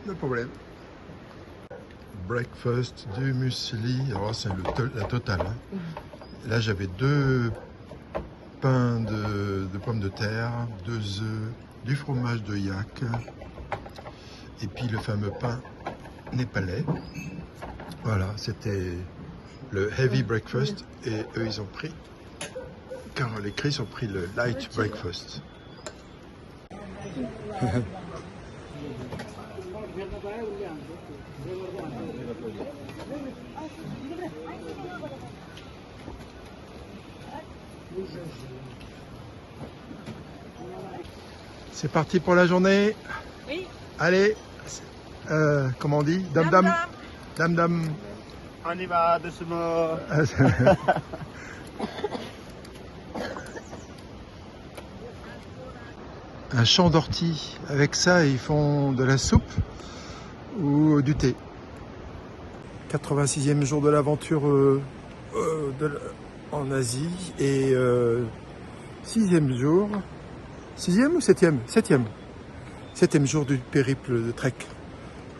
No problème. Breakfast, du muesli, alors c'est la totale. Hein. Là j'avais 2 pains de pommes de terre, 2 œufs, du fromage de yak, et puis le fameux pain népalais. Voilà, c'était le heavy breakfast, et eux ils ont pris, car les Chris ont pris le light breakfast. C'est parti pour la journée. Oui. Allez, comment on dit? Dam dam. Dam dam. On y va doucement. Un champ d'ortie. Avec ça, ils font de la soupe ou du thé. 86e jour de l'aventure en Asie et 6e jour. 6e ou 7e? 7e. 7e jour du périple de trek.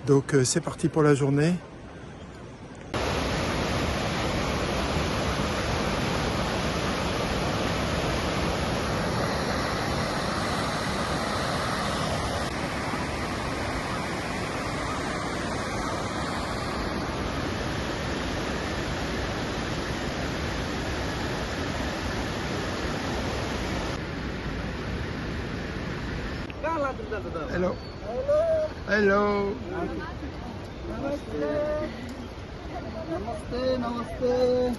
Donc c'est parti pour la journée. Hello. Hello. Namaste, namaste.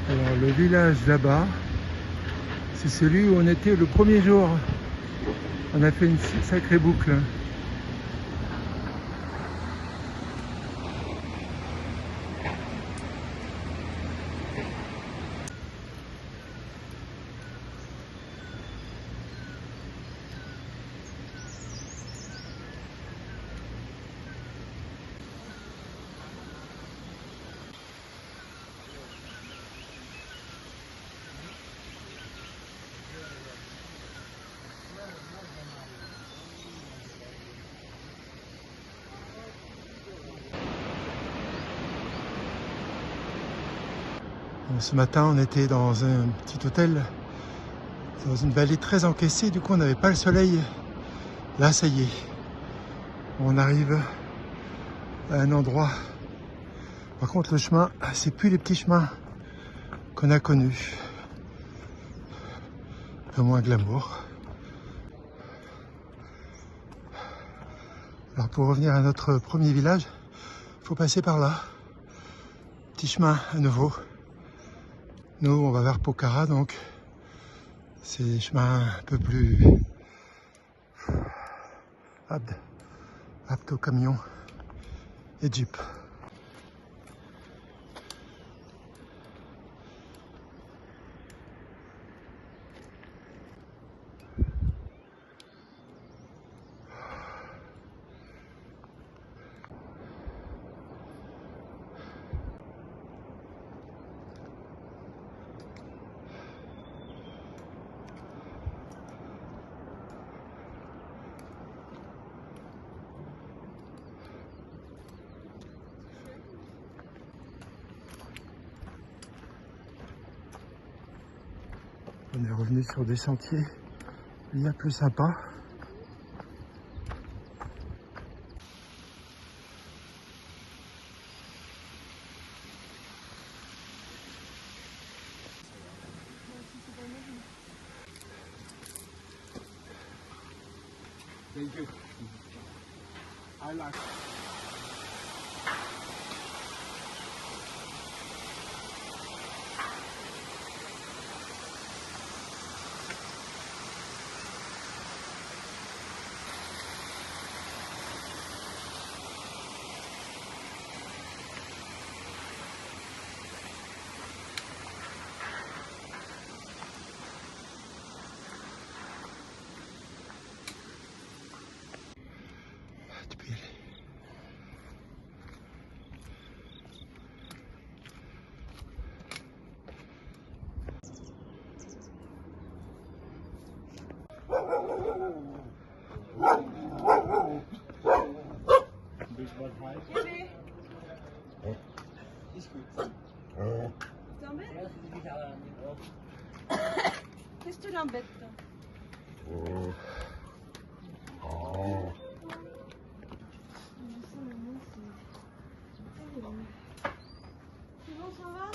Alors le village là-bas, c'est celui où on était le premier jour. On a fait une sacrée boucle. Ce matin, on était dans un petit hôtel, dans une vallée très encaissée, du coup on n'avait pas le soleil. Là, ça y est, on arrive à un endroit. Par contre, le chemin, c'est plus les petits chemins qu'on a connus. Un peu moins glamour. Alors pour revenir à notre premier village, il faut passer par là. Petit chemin à nouveau. Nous, on va vers Pokhara, donc c'est des chemins un peu plus aptes aux camions et jeeps. On est revenu sur des sentiers bien plus sympas. Thank you. I like. Oh. T'embêtes? Qu'est-ce que tu l'embêtes? Oh. Oh. C'est bon, ça va?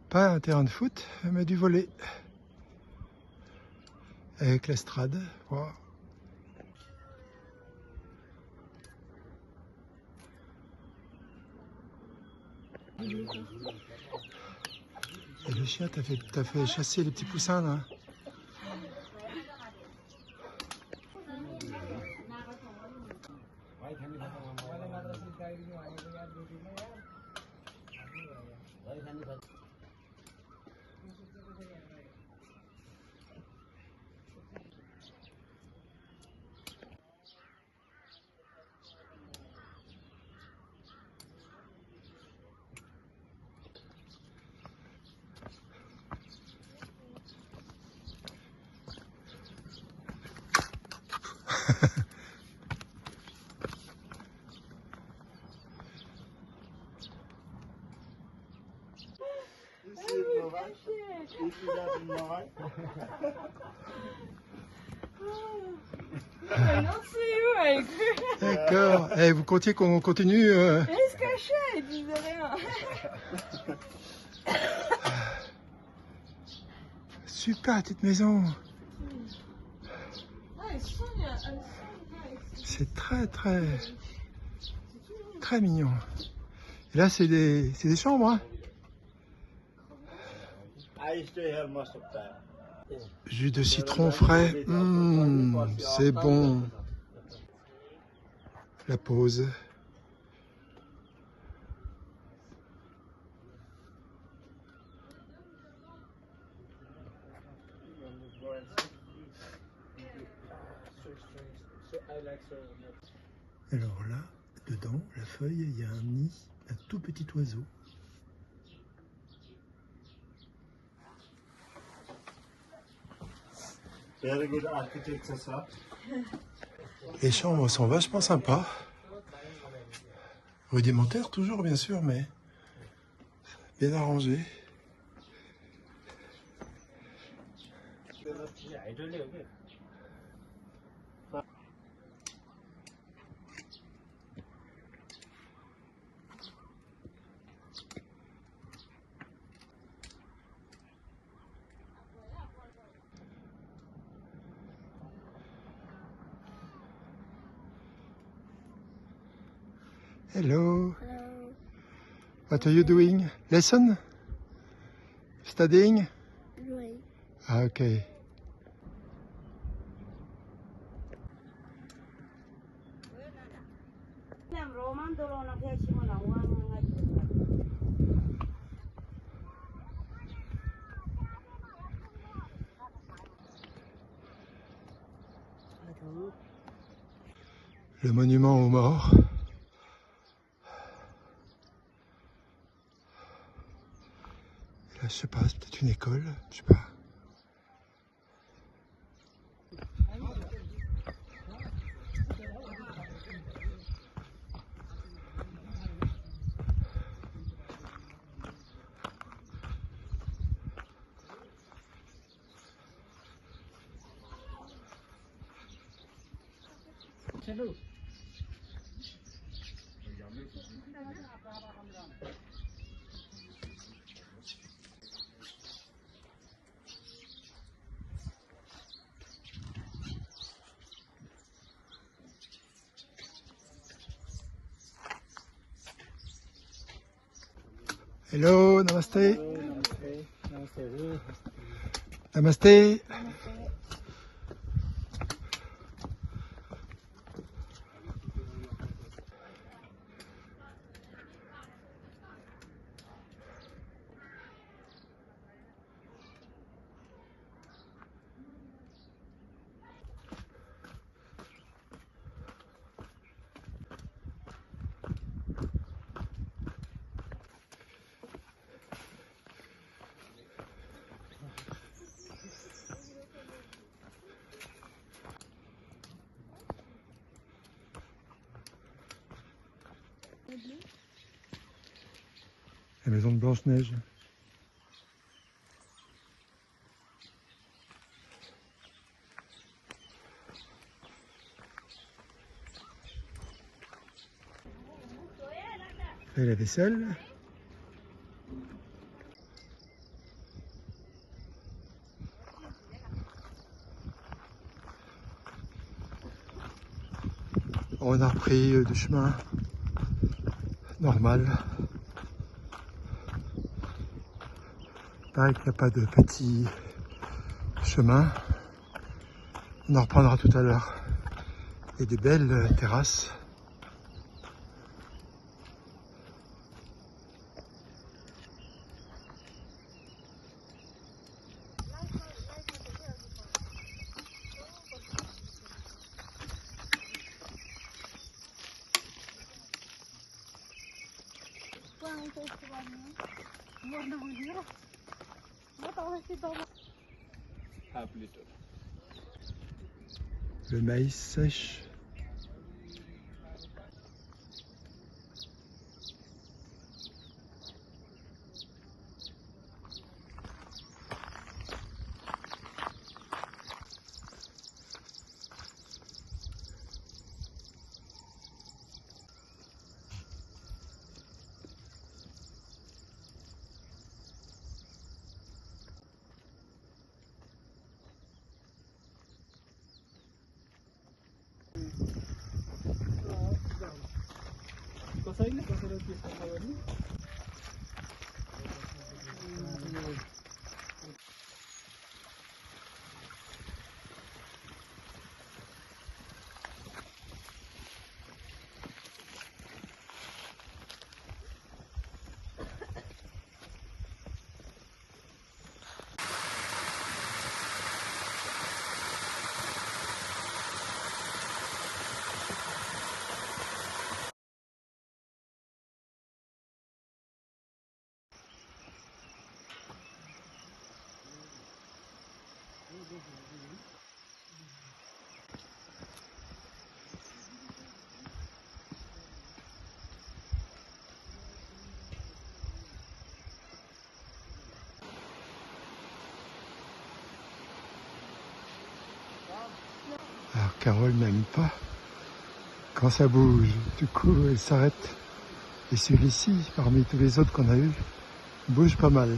Pas un terrain de foot, mais du volley. Avec l'estrade. Wow. Et le chien, t'as fait chasser les petits poussins là. Non, c'est où avec eux? D'accord. Eh, vous comptiez qu'on continue Il se cachait, il disait rien. Super petite maison. Ah, elle sonne, C'est très mignon. Et là, c'est des chambres. Hein. I stay here most of the time. Jus de citron frais. C'est bon. La pause. Alors là, dedans, la feuille, il y a un nid, un tout petit oiseau. Very good architecture, sir. Les chambres sont vachement sympas. Rudimentaires toujours, bien sûr, mais bien arrangées. Hello. Hello. What are you doing? Lesson? Studying? Oui. Ah, okay. Le monument aux morts. Là, je sais pas, c'est peut-être une école, je sais pas. Hello, namaste. Namaste. La maison de Blanche-Neige. Et la vaisselle. On a repris le chemin normal. Pareil qu'il n'y a pas de petit chemin. On en reprendra tout à l'heure. Il y a des belles terrasses. Le maïs sèche. Alors Carole n'aime pas quand ça bouge, du coup elle s'arrête. Et celui-ci, parmi tous les autres qu'on a eu, bouge pas mal.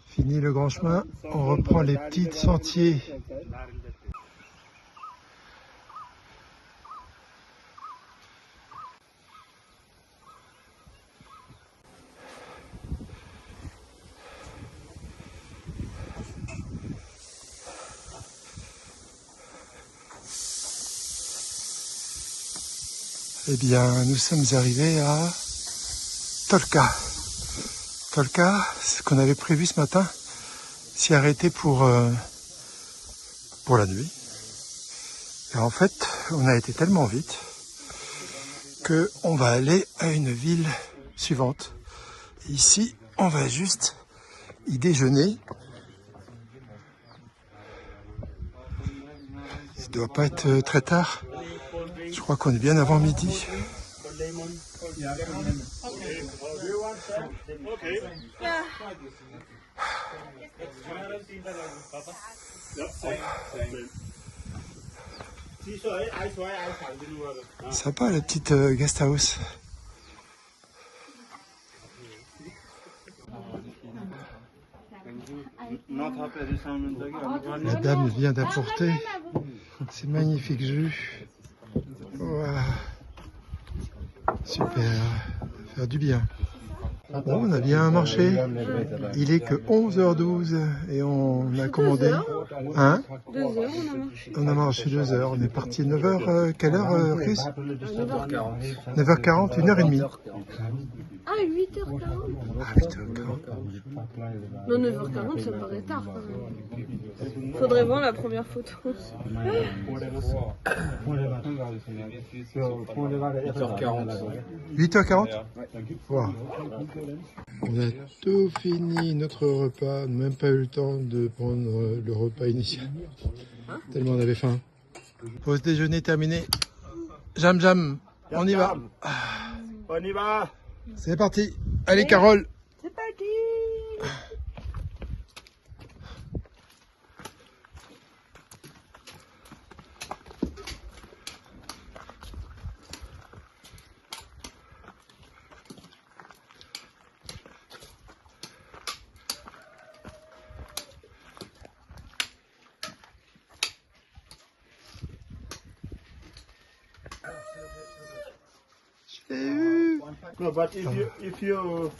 Fini le grand chemin, on reprend les petits sentiers. Eh bien, nous sommes arrivés à Tolka. Tolka, ce qu'on avait prévu ce matin, s'y arrêter pour la nuit. Et en fait, on a été tellement vite que on va aller à une ville suivante. Et ici, on va juste y déjeuner. Ça ne doit pas être très tard. Je crois qu'on est bien avant midi. Sympa la petite guest house. La dame vient d'apporter ces magnifiques jus. Voilà. Super, faire du bien. Bon, on a bien marché. Il est que 11h12 et on a commandé. 2 heures, on a marché. On a marché 2 heures. On est parti à 9h. Quelle heure, Chris 9h40. 9h40, 1h30. Ah, 8h40. Ah, 8h40. Non, 9h40, ça me paraît tard quand même. Faudrait voir la première photo. 8h40. Wow. On a tout fini notre repas, même pas eu le temps de prendre le repas initial. Tellement on avait faim. Pause déjeuner terminée. Jam jam, on y va. On y va. C'est parti. Allez Carole. C'est parti. Je l'ai eu. No, but if you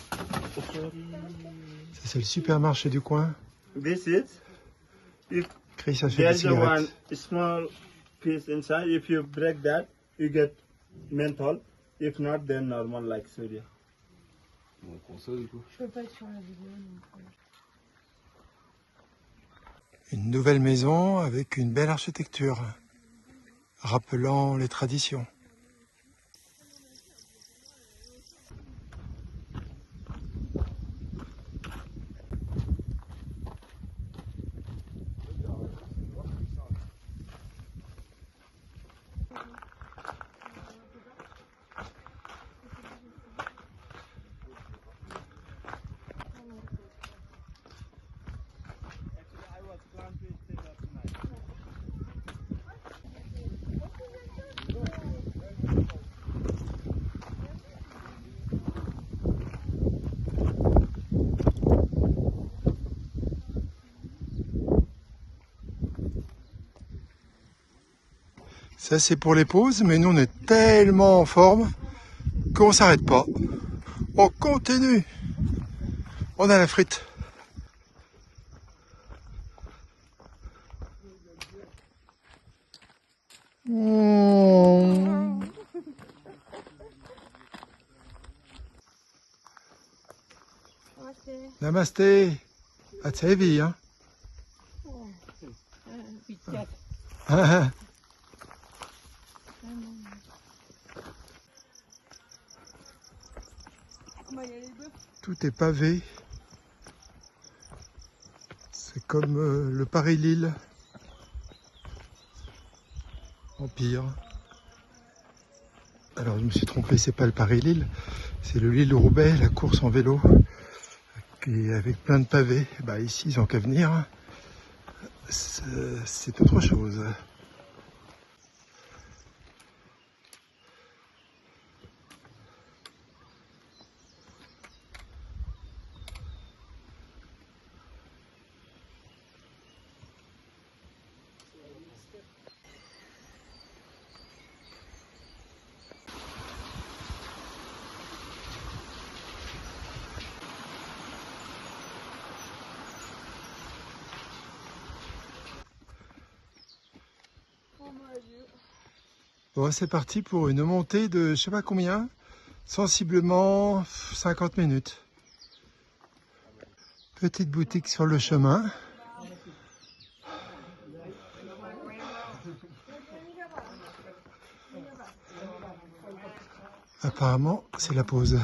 Ça, c'est le supermarché du coin. this is if Chris achète des there's a one cigarettes. small piece inside. If you break that, you get menthol. If not, then normal like Surya. Je peux pas être sur la vidéo non plus. Une nouvelle maison avec une belle architecture, rappelant les traditions. Ça c'est pour les pauses, mais nous on est tellement en forme qu'on s'arrête pas. On continue. On a la frite. Namasté. Ah, c'est heavy, hein. Tout est pavé. C'est comme le Paris-Lille. En pire. Alors je me suis trompé, c'est pas le Paris-Lille, c'est le Lille-Roubaix, la course en vélo, qui est avec plein de pavés. Bah ici ils ont qu'à venir. C'est autre chose. Bon, c'est parti pour une montée de je sais pas combien, sensiblement 50 minutes. Petite boutique sur le chemin. Apparemment, c'est la pause.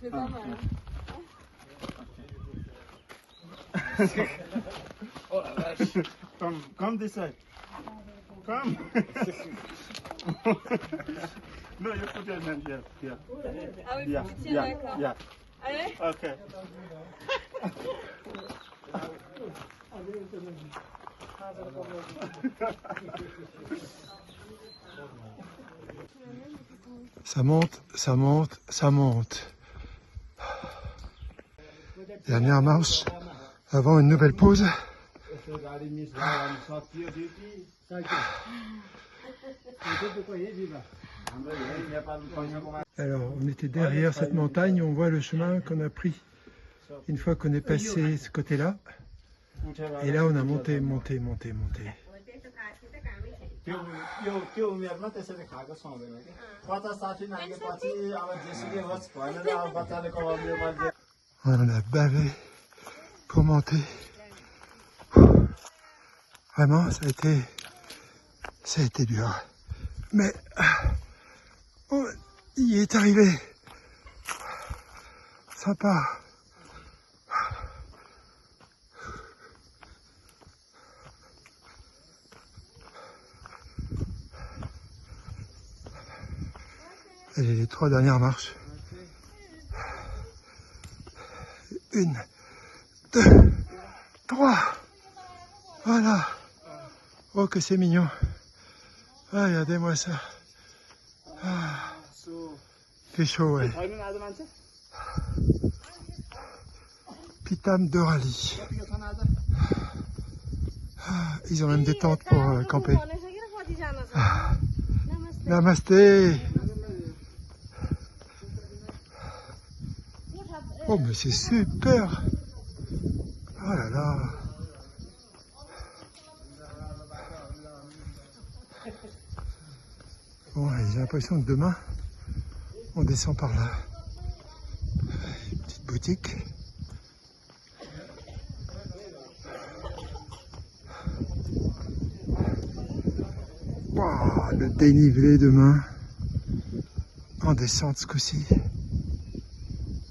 C'est pas mal. Oh la vache. Come this side. Come. No, you put your hand here. Here. Ah oui, Yeah. faut que tu tiennes, Yeah. d'accord. Yeah. Allez. Okay. Ça monte, ça monte, ça monte. Dernière marche avant une nouvelle pause. Alors, on était derrière cette montagne, on voit le chemin qu'on a pris une fois qu'on est passé ce côté-là. Et là, on a monté, monté, monté, monté. त्यो उमेरमा त्यसरी खाएको सुहाउँदैन कि 50-60 नागेपछि अब जेसुकै होस् भनेर अब बच्चाले कमाउने मान्छे On a bavé pour monter. Vraiment, ça a été dur. Mais Il est arrivé. Sympa. Et les 3 dernières marches. 1, 2, 3. Voilà. Oh, que c'est mignon. Ah, regardez-moi ça. Ah. Il fait chaud, ouais. Pitam de rallye. Ah, ils ont même des tentes pour camper. Ah. Namasté. Oh, mais c'est super. Oh là là. Bon, j'ai l'impression que demain, on descend par là. Une petite boutique. Wow, le dénivelé demain. En descente ce coup-ci.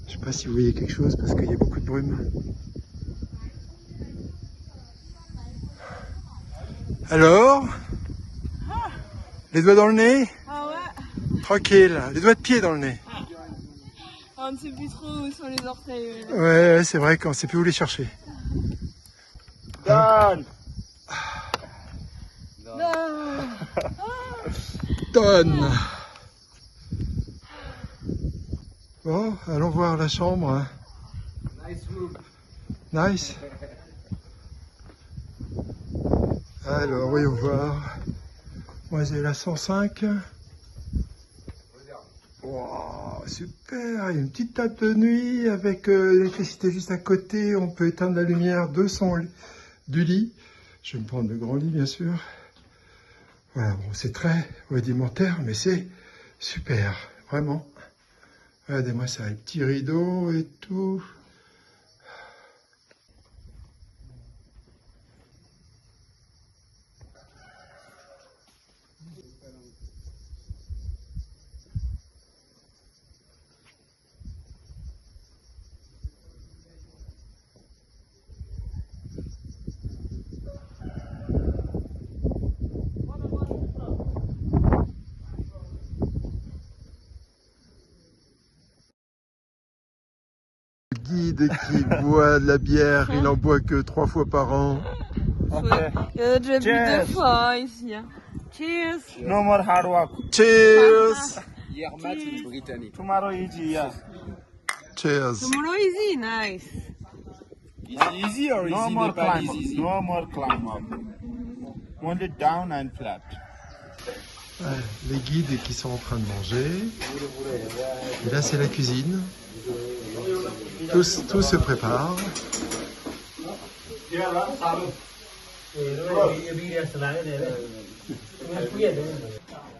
Je sais pas si vous voyez quelque chose parce qu'il y a beaucoup de brume. Alors? Les doigts dans le nez? Ah ouais? Tranquille, les doigts de pied dans le nez. On ne sait plus trop où sont les orteils. Ouais, c'est vrai qu'on sait plus où les chercher. Done. Donne. Bon, allons voir la chambre. Nice room. Nice. Alors, voyons voir. Moi, j'ai la 105. Wow, super. Il y a une petite table de nuit avec l'électricité juste à côté. On peut éteindre la lumière de du lit. Je vais me prendre le grand lit, bien sûr. Voilà, bon, c'est très rudimentaire, mais c'est super, vraiment. Regardez-moi ça, les petits rideaux et tout. Guide qui boit de la bière, il en boit que 3 fois par an. Okay. Il y en a déjà bu Cheers. 2 fois hein, ici. Hein. Cheers! No more hard work. Cheers! Tomorrow easy, yeah. Cheers! Tomorrow easy, nice. Easy or No easy more climb Nepalese up. easy? No more climb up. Only down and flat. Ouais, les guides qui sont en train de manger. Et là, c'est la cuisine. Tout se prépare.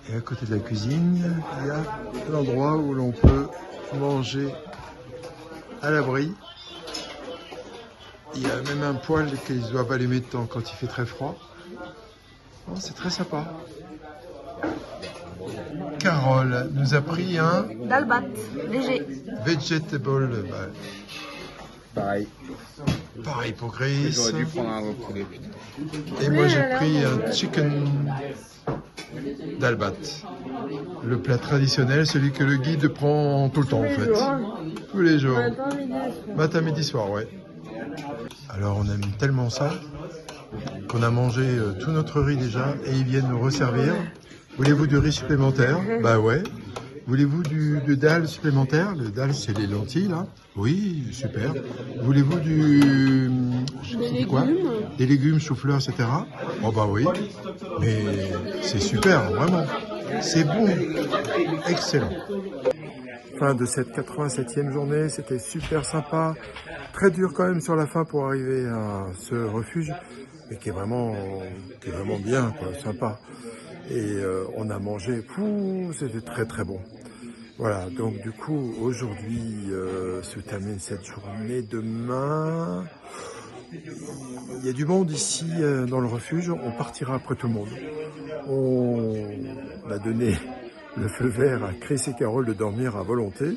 Et à côté de la cuisine, il y a l'endroit où l'on peut manger à l'abri. Il y a même un poêle qu'ils doivent allumer de temps quand il fait très froid. Oh, c'est très sympa. Carole nous a pris un Dalbat, léger. vegetable. Pareil. Pareil pour Chris. J'aurais dû prendre un poulet, putain. Et moi j'ai pris un chicken dalbat. Le plat traditionnel, celui que le guide prend tout le temps en fait. Tous les jours. Matin, midi, soir, ouais. Alors on aime tellement ça qu'on a mangé tout notre riz déjà et ils viennent nous resservir. Voulez-vous du riz supplémentaire? Bah ouais. Voulez-vous de dalle supplémentaire? Le dalle, c'est les lentilles, là. Oui, super. Voulez-vous des légumes, chou-fleur, etc. Oh bah oui. Mais c'est super, vraiment. C'est bon. Excellent. Fin de cette 87e journée, c'était super sympa. Très dur quand même sur la fin pour arriver à ce refuge, mais qui est vraiment bien, quoi, sympa. Et on a mangé, c'était très très bon. Voilà, donc du coup, aujourd'hui se termine cette journée. Demain, il y a du monde ici dans le refuge. On partira après tout le monde. On a donné le feu vert à Chris et Carole de dormir à volonté.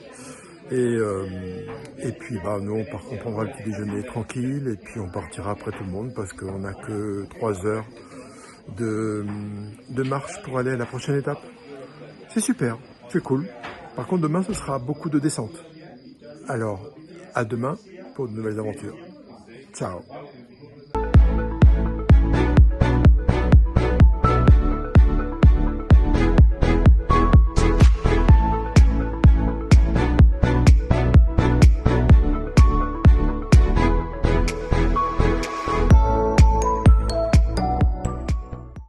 Et puis bah, nous on prendra le petit déjeuner tranquille et puis on partira après tout le monde parce qu'on n'a que 3 heures de marche pour aller à la prochaine étape. C'est super, c'est cool. Par contre demain ce sera beaucoup de descente. Alors à demain pour de nouvelles aventures. Ciao.